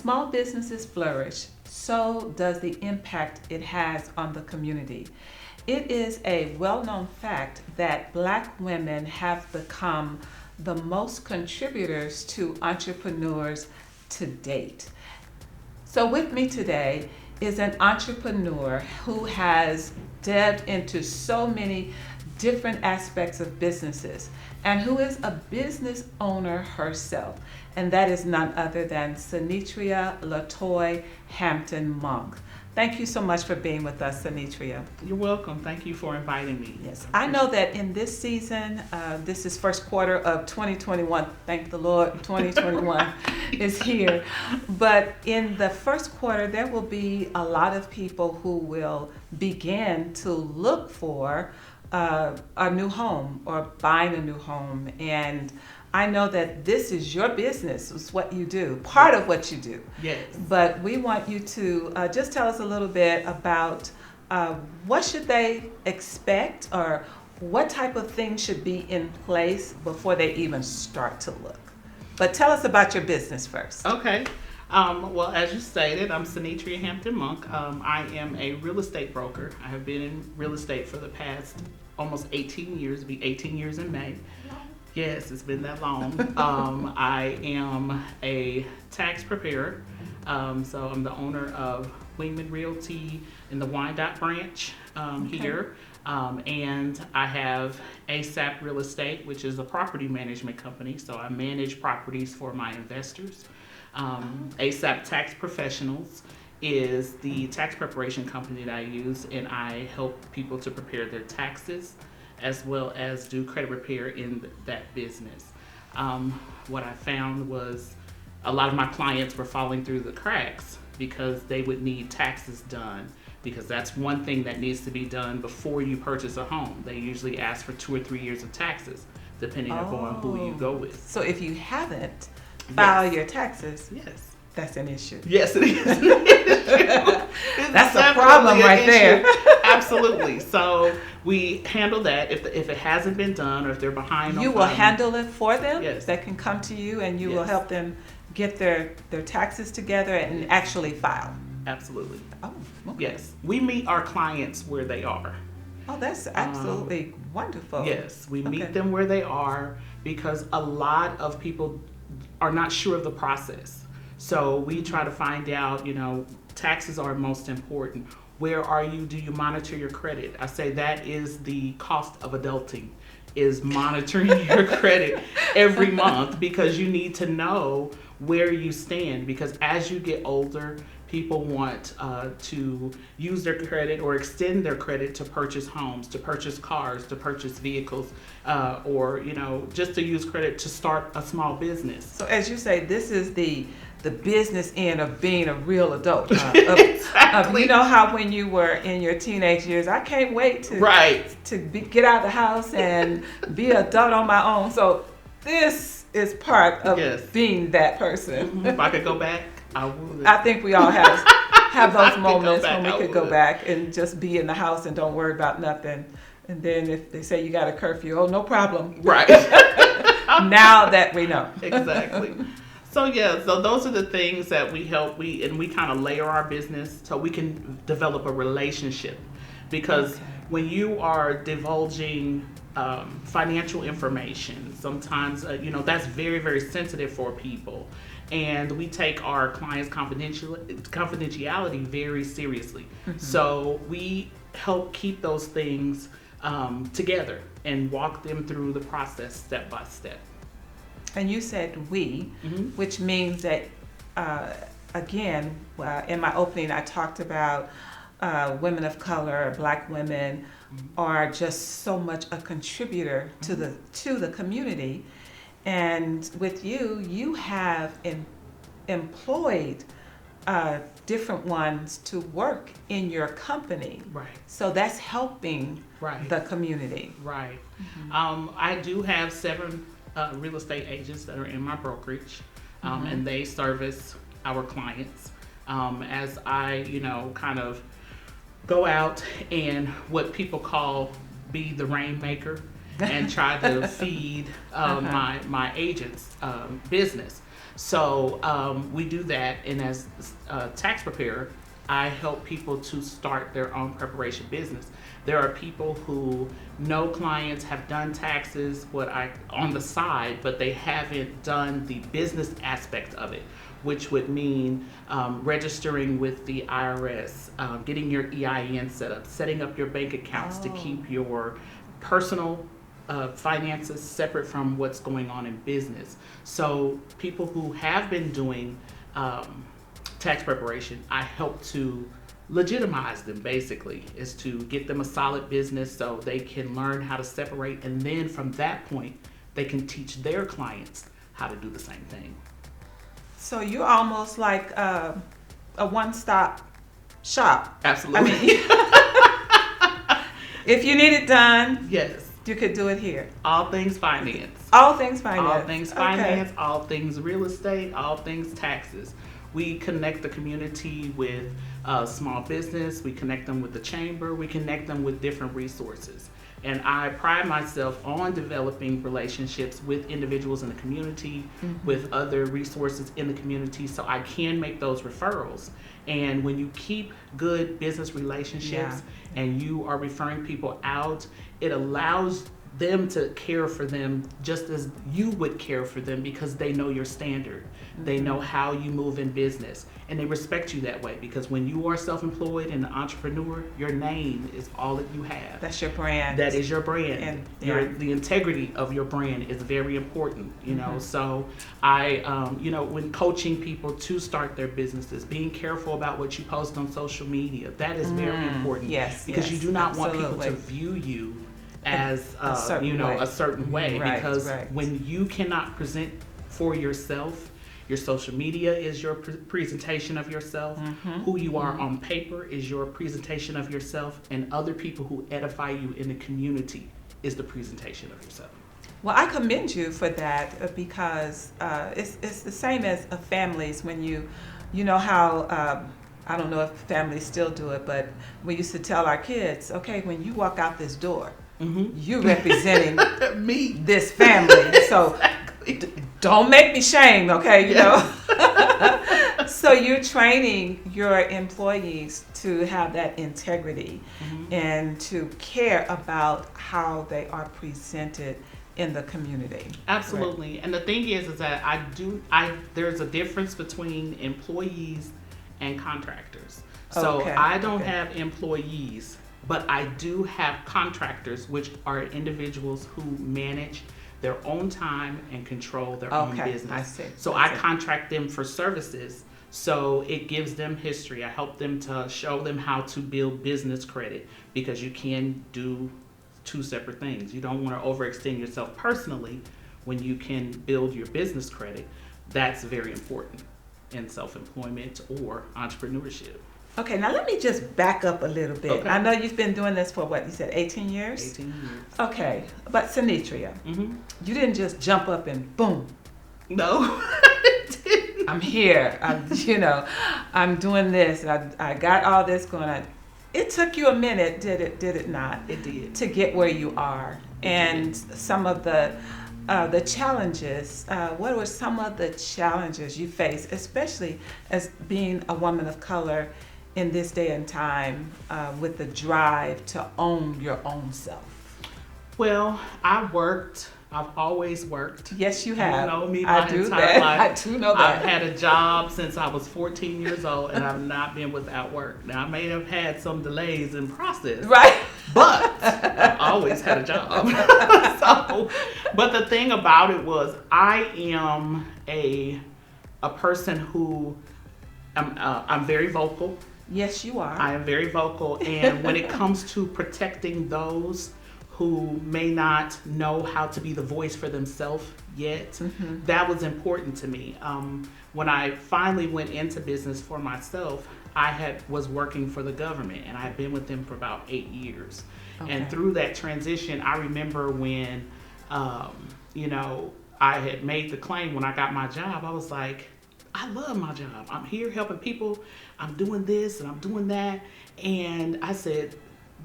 small businesses flourish, so does the impact it has on the community. It is a well-known fact that Black women have become the most contributors to entrepreneurs to date. So with me today is an entrepreneur who has delved into so many different aspects of businesses and who is a business owner herself. And that is none other than Senitria Hampton Monk. Thank you so much for being with us, Senitria. You're welcome. Thank you for inviting me. Yes, I know that in this season, this is first quarter of 2021. Thank the Lord, 2021 is here. But in the first quarter, there will be a lot of people who will begin to look for a new home or buying a new home. And I know that this is your business, it's what you do, part of what you do. Yes. But we want you to just tell us a little bit about what should they expect, or what type of things should be in place before they even start to look. But tell us about your business first. Okay. Well, as you stated, I'm Senitria Hampton Monk. I am a real estate broker. I have been in real estate for the past almost 18 years. It'll be 18 years in May. Yes, it's been that long. I am a tax preparer. So I'm the owner of Wingman Realty in the Wyandotte branch here. And I have ASAP Real Estate, which is a property management company. So I manage properties for my investors. ASAP Tax Professionals is the tax preparation company that I use, and I help people to prepare their taxes as well as do credit repair in that business. What I found was a lot of my clients were falling through the cracks because they would need taxes done, because that's one thing that needs to be done before you purchase a home. They usually ask for 2 or 3 years of taxes, depending upon who you go with. So if you haven't filed your taxes, yes, that's an issue. Yes, it is an issue. That's a problem right there. Absolutely. So we handle that. If it hasn't been done, or if they're behind on you will handle it for them. Yes. They can come to you and you will Yes. help them get their taxes together and actually file. Absolutely. Oh, okay. Yes. We meet our clients where they are. Oh, that's absolutely wonderful. Yes, we Okay. meet them where they are, because a lot of people are not sure of the process. So we try to find out, taxes are most important. Where are you? Do you monitor your credit? I say that is the cost of adulting, is monitoring your credit every month, because you need to know where you stand, because as you get older, people want to use their credit or extend their credit to purchase homes, to purchase cars, to purchase vehicles, or just to use credit to start a small business. So as you say, this is the business end of being a real adult. Exactly. You know how when you were in your teenage years, I can't wait to get out of the house and be an adult on my own. So this is part of being that person. Mm-hmm. If I could go back, I would. I think we all have those moments when we could go back and just be in the house and don't worry about nothing. And then if they say you got a curfew, oh, no problem. Right. Now that we know. Exactly. So those are the things that we help. We kind of layer our business so we can develop a relationship, because when you are divulging financial information, sometimes that's very, very sensitive for people, and we take our clients' confidentiality very seriously. Mm-hmm. So we help keep those things together and walk them through the process step by step. And you said we, which means that, again, in my opening, I talked about women of color, Black women are just so much a contributor to the community. And with you have employed different ones to work in your company. Right. So that's helping the community. Right. Mm-hmm. I do have 7 real estate agents that are in my brokerage, and they service our clients. As I, kind of go out and what people call be the rainmaker and try to feed my agents' business. So we do that, and as a tax preparer, I help people to start their own preparation business. There are people who know clients, have done taxes on the side, but they haven't done the business aspect of it, which would mean registering with the IRS, getting your EIN set up, setting up your bank accounts to keep your personal finances separate from what's going on in business. So people who have been doing tax preparation, I help to legitimize them, basically, is to get them a solid business so they can learn how to separate, and then from that point they can teach their clients how to do the same thing. So you're almost like a one-stop shop. Absolutely. I mean, if you need it done, yes, you could do it here. All things finance. All things finance. All things finance, Okay. all things real estate, all things taxes. We connect the community with small business, we connect them with the chamber, we connect them with different resources. And I pride myself on developing relationships with individuals in the community, with other resources in the community, so I can make those referrals. And when you keep good business relationships and you are referring people out, it allows them to care for them just as you would care for them, because they know your standard. They know how you move in business, and they respect you that way, because when you are self-employed and an entrepreneur, your name is all that you have. That's your brand. That is your brand. And The integrity of your brand is very important, you know. So I, when coaching people to start their businesses, being careful about what you post on social media, that is very important. Yes, because you do not want people absolutely. to view you as a certain way. a certain way, Right, because right. when you cannot present for yourself, your social media is your presentation of yourself. Who you are on paper is your presentation of yourself, and other people who edify you in the community is the presentation of yourself. Well, I commend you for that, because it's the same as families. When you know how, I don't know if families still do it, but we used to tell our kids, okay, when you walk out this door, you're representing Me. this family. So don't make me shame, okay? You know. So you're training your employees to have that integrity and to care about how they are presented in the community. Absolutely. Right. And the thing is that there's a difference between employees and contractors. So I don't have employees, but I do have contractors, which are individuals who manage their own time and control their own business. I see. So I contract them for services. So it gives them history. I help them to show them how to build business credit, because you can do two separate things. You don't want to overextend yourself personally when you can build your business credit. That's very important in self-employment or entrepreneurship. Okay, now let me just back up a little bit. Okay. I know you've been doing this for what, you said 18 years? 18 years. Okay, but Senitria, you didn't just jump up and boom. No, I didn't. I'm here. I'm doing this. I got all this going on. It took you a minute, did it not? It did. To get where you are. And some of the challenges, what were some of the challenges you faced, especially as being a woman of color in this day and time, with the drive to own your own self? Well, I've always worked. Yes, you have. You know me my entire life. I do know that. I've had a job since I was 14 years old, and I've not been without work. Now, I may have had some delays in process. Right. But I've always had a job. But the thing about it was, I am a person who, I'm very vocal. Yes, you are. I am very vocal, and when it comes to protecting those who may not know how to be the voice for themselves yet, that was important to me. When I finally went into business for myself, I was working for the government, and I had been with them for about 8 years. Okay. And through that transition, I remember when, I had made the claim when I got my job. I was like, I love my job. I'm here helping people. I'm doing this and I'm doing that. And I said,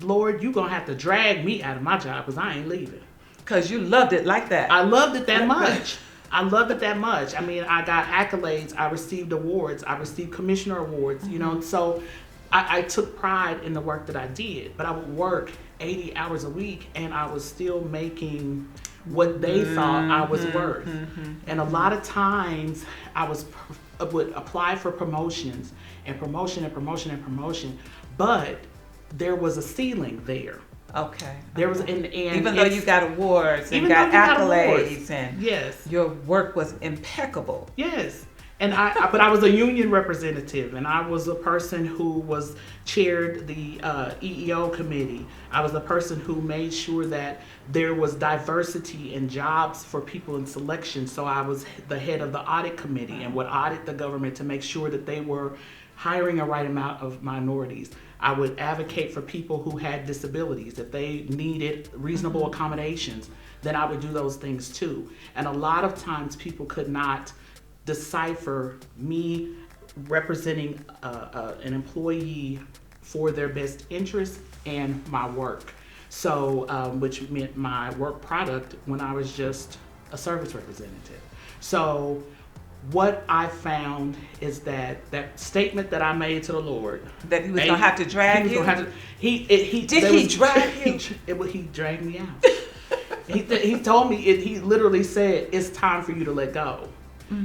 Lord, you're going to have to drag me out of my job, because I ain't leaving. Because you loved it like that. I loved it that much. I loved it that much. I mean, I got accolades. I received awards. I received commissioner awards, you know. So I took pride in the work that I did. But I would work 80 hours a week, and I was still making what they thought I was worth. And a lot of times I would apply for promotions and promotion, but there was a ceiling there. Okay. There was, and even though you got awards and got accolades, and yes, your work was impeccable. Yes. And but I was a union representative, and I was a person who chaired the EEO committee. I was the person who made sure that there was diversity in jobs for people in selection. So I was the head of the audit committee and would audit the government to make sure that they were hiring a right amount of minorities. I would advocate for people who had disabilities. If they needed reasonable accommodations, then I would do those things too. And a lot of times people could not decipher me representing an employee for their best interest and my work. So, which meant my work product when I was just a service representative. So what I found is that statement that I made to the Lord, that he was going to have to drag you. He dragged me out. He told me, he literally said, it's time for you to let go.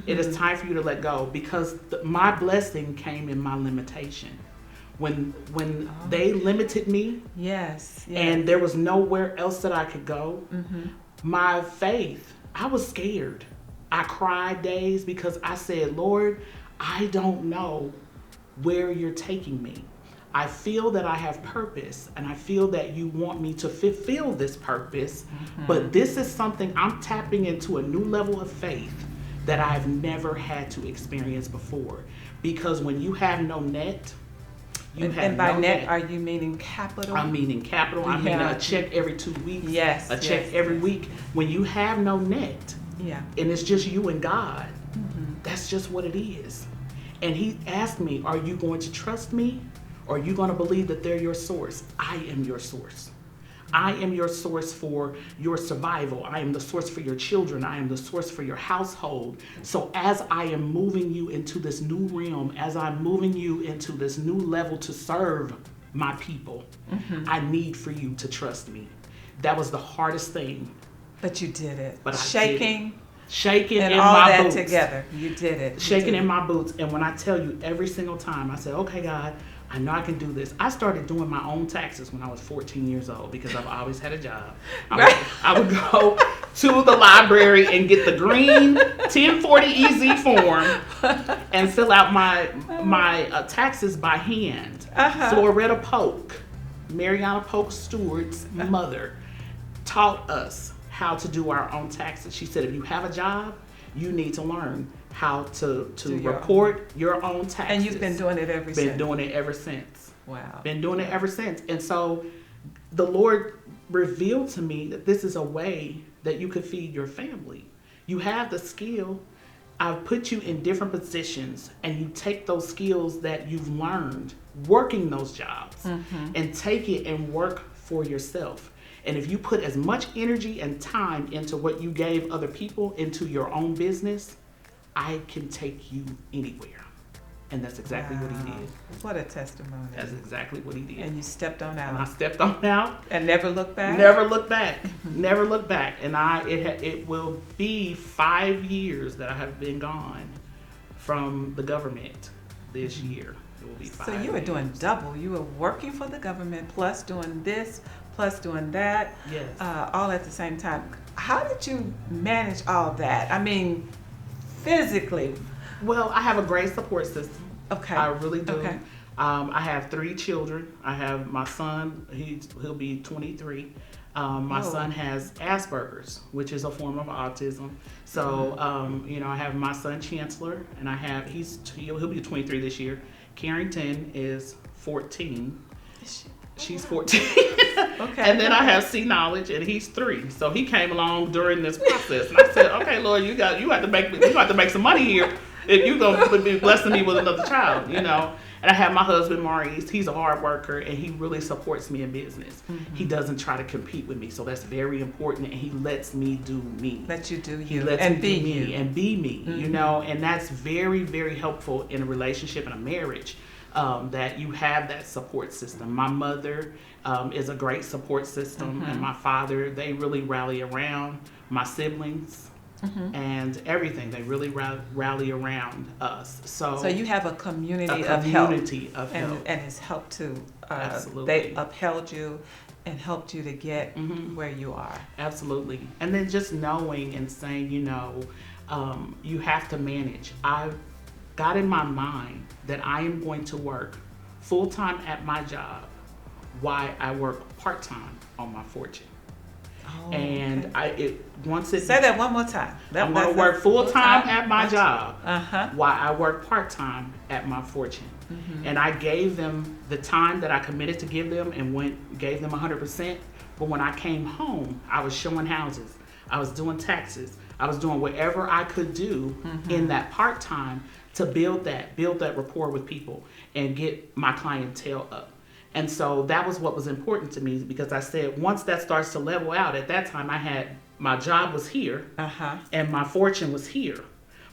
It is time for you to let go, because my blessing came in my limitation. When they limited me, yes, and there was nowhere else that I could go, my faith, I was scared. I cried days because I said, Lord, I don't know where you're taking me. I feel that I have purpose, and I feel that you want me to fulfill this purpose, but this is something I'm tapping into, a new level of faith that I've never had to experience before. Because when you have no net, and by net, are you meaning capital? I'm meaning capital. I mean a check every 2 weeks. Yes. A check every week. When you have no net, and it's just you and God, that's just what it is. And he asked me, are you going to trust me? Or are you going to believe that they're your source? I am your source. I am your source for your survival. I am the source for your children. I am the source for your household. So as I am moving you into this new realm, as I'm moving you into this new level to serve my people, I need for you to trust me. That was the hardest thing. But you did it. But shaking and in all my that boots. Together. You did it. Shaking in my boots. And when I tell you, every single time I said, okay, God, I know I can do this. I started doing my own taxes when I was 14 years old because I've always had a job. I would go to the library and get the green 1040 EZ form and fill out my taxes by hand. Floretta Polk, Mariana Polk Stewart's mother, taught us how to do our own taxes. She said, if you have a job, you need to learn how to report your own taxes. And you've been doing it ever since. Been doing it ever since. Wow. Been doing it ever since. And so the Lord revealed to me that this is a way that you could feed your family. You have the skill. I've put you in different positions, and you take those skills that you've learned working those jobs and take it and work for yourself. And if you put as much energy and time into what you gave other people into your own business, I can take you anywhere. And that's exactly what he did. What a testimony. That's exactly what he did. And you stepped on out. And I stepped on out. And never looked back? Never looked back. Never looked back. And it will be 5 years that I have been gone from the government this year. It will be 5 years. So you were doing double. You were working for the government, plus doing this, plus doing that. Yes. All at the same time. How did you manage all that? I mean, physically. Well, I have a great support system. Okay. I really do. Okay. I have 3 children. I have my son, he'll be 23. My son has Asperger's, which is a form of autism. So, I have my son Chancellor, and he'll be 23 this year. Carrington is 14. She's 14. Okay. And then I have C Knowledge, and he's 3. So he came along during this process, and I said, "Okay, Lord, you have to make some money here. if you gonna be blessing me with another child, you know. And I have my husband Maurice. He's a hard worker, and he really supports me in business. Mm-hmm. He doesn't try to compete with me, so that's very important. And he lets me do me. Let you do He you lets and me be do me you. and be me. Mm-hmm. You know, and that's very, very helpful in a relationship and a marriage. That you have that support system. My mother is a great support system, Mm-hmm. and my father, they really rally around my siblings. Mm-hmm. And everything, they really rally around us. So you have a community, a of help, community of help. and it's helped to. Absolutely. They upheld you and helped you to get Mhm. where you are. Absolutely. And then just knowing and saying, you know, you have to manage. I've got in my mind that I am going to work full time at my job while I work part time on my fortune. Oh, And okay. once it Say that one more time. I'm going to work full time at my job Uh-huh. while I work part time at my fortune. Mm-hmm. And I gave them the time that I committed to give them and gave them 100%. But when I came home, I was showing houses, I was doing taxes, I was doing whatever I could do in that part time to build that rapport with people and get my clientele up. And so that was what was important to me, because I said once that starts to level out, at that time my job was here Uh-huh. and my fortune was here.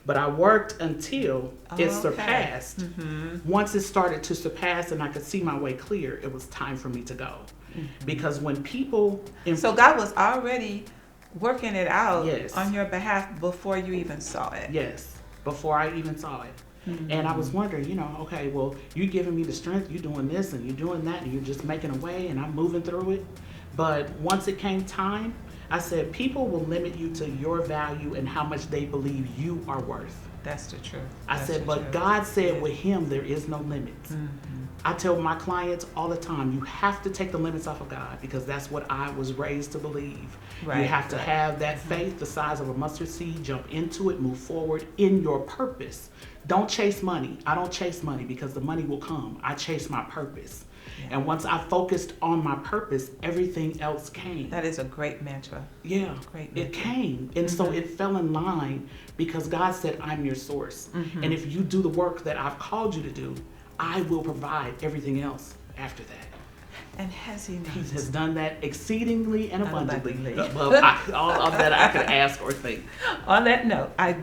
But I worked until it Okay. surpassed. Mm-hmm. Once it started to surpass and I could see my way clear, it was time for me to go. Because when people... So God was already working it out Yes. on your behalf before you even saw it. Yes, before I even saw it. And I was wondering, you know, okay, well, you're giving me the strength, you're doing this and you're doing that, and you're just making a way and I'm moving through it. But once it came time, I said, people will limit you to your value and how much they believe you are worth. That's the truth. I That's said, the but truth. God said Yeah. with him, there is no limits. Mhm. I tell my clients all the time, you have to take the limits off of God, because that's what I was raised to believe. You Right, have to right. have that faith the size of a mustard seed, jump into it, move forward in your purpose. Don't chase money. I don't chase money because the money will come. I chase my purpose. Yeah. And once I focused on my purpose, everything else came. That is a great mantra. Yeah, Great it mantra. came. And so it fell in line because God said, I'm your source. Mm-hmm. And if you do the work that I've called you to do, I will provide everything else after that. And has he not? He has done that exceedingly and abundantly Abundantly. above all of that I could ask or think. On that note, I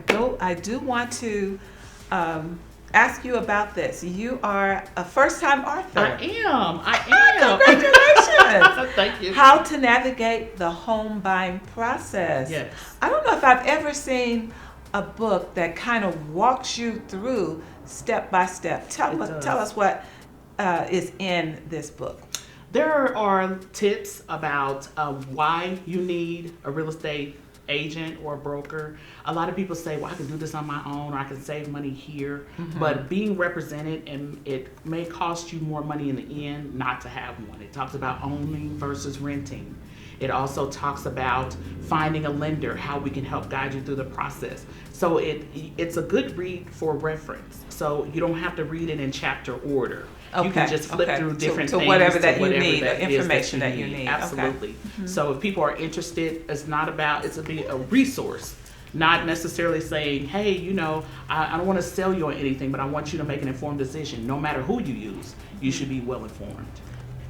do want to ask you about this. You are a first-time author. I am. Congratulations. Thank you. How to navigate the home buying process. Yes. I don't know if I've ever seen a book that kind of walks you through step by step. It Tell does. us what is in this book. There are tips about why you need a real estate agent or a broker. A lot of people say, well, I can do this on my own, or I can save money here. But being represented, and it may cost you more money in the end not to have one. It talks about owning versus renting. It also talks about finding a lender, how we can help guide you through the process. So it's a good read for reference. So you don't have to read it in chapter order. You can just flip through different to things. whatever that you whatever need, that the is information that you need. Absolutely. So if people are interested, it's to be a resource. Not necessarily saying, hey, you know, I don't want to sell you on anything, but I want you to make an informed decision. No matter who you use, you should be well informed.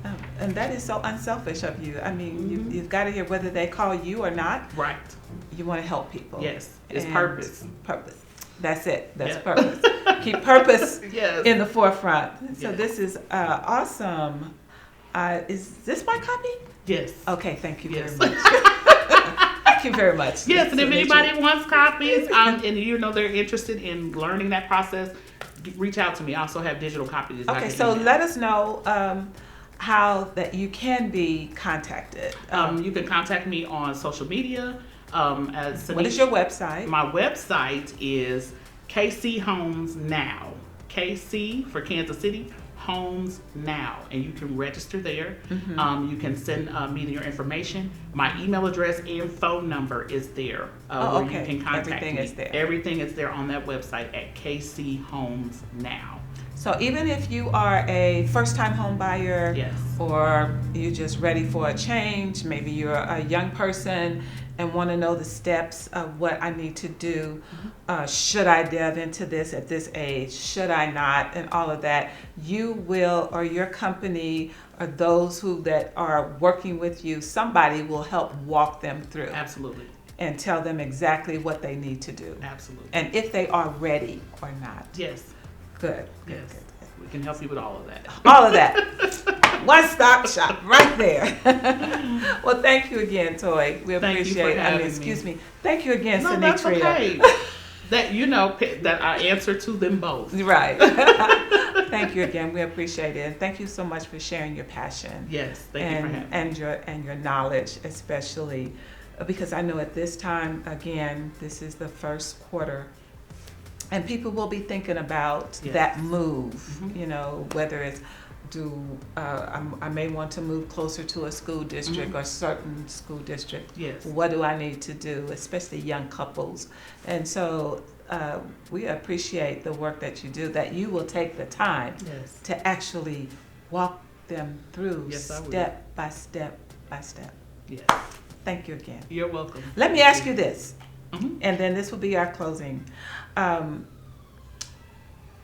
Oh, and that is so unselfish of you. I mean, you've got to hear whether they call you or not. Right. You want to help people. Yes. It's And purpose. Purpose. That's it. That's Yeah. purpose. Keep purpose Yes. in the forefront. So Yes. this is awesome. Is this my copy? Yes. Okay. Thank you Yes. very much. Thank you very much. Yes, and if Senitria. anybody wants copies, and you know they're interested in learning that process, reach out to me. I also have digital copies. I Okay. can So email. let us know how that you can be contacted. You can contact me on social media. As What is your website? My website is KC Homes Now. KC for Kansas City, Homes Now, and you can register there. You can send me your information. My email address and phone number is there, where you can contact Everything me. is there. Everything is there on that website at KC Homes Now. So even if you are a first-time home buyer, Yes. or you're just ready for a change, maybe you're a young person and want to know the steps of what I need to do, should I delve into this at this age, should I not, and all of that, you will, or your company, or those who that are working with you, somebody will help walk them through. Absolutely. And tell them exactly what they need to do. Absolutely. And if they are ready or not. Yes. Good. Yes. We can help you with all of that. All of that. One-stop shop right there. Well, thank you again, Toy. We Thank you for appreciate it. having excuse me. Thank you again, No, Senitria. that's okay. That I answer to them both. Right. Thank you again. We appreciate it. And thank you so much for sharing your passion. Yes, thank you for having me. And your knowledge, especially because I know at this time, again, this is the first quarter, and people will be thinking about that move, whether it's I may want to move closer to a school district or certain school district. Yes. What do I need to do, especially young couples? And so we appreciate the work that you do, that you will take the time to actually walk them through step by step by step. Yes. Thank you again. You're welcome. Let me ask you this, and then this will be our closing.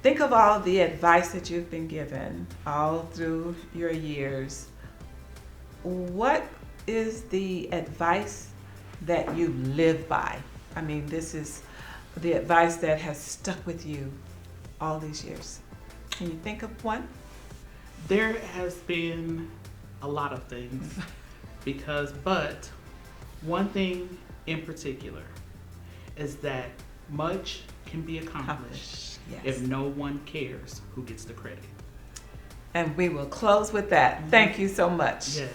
Think of all the advice that you've been given all through your years. What is the advice that you live by? I mean, this is the advice that has stuck with you all these years. Can you think of one? There has been a lot of things, but one thing in particular is that much can be accomplished if no one cares who gets the credit. And we will close with that. Thank you so much. Yes.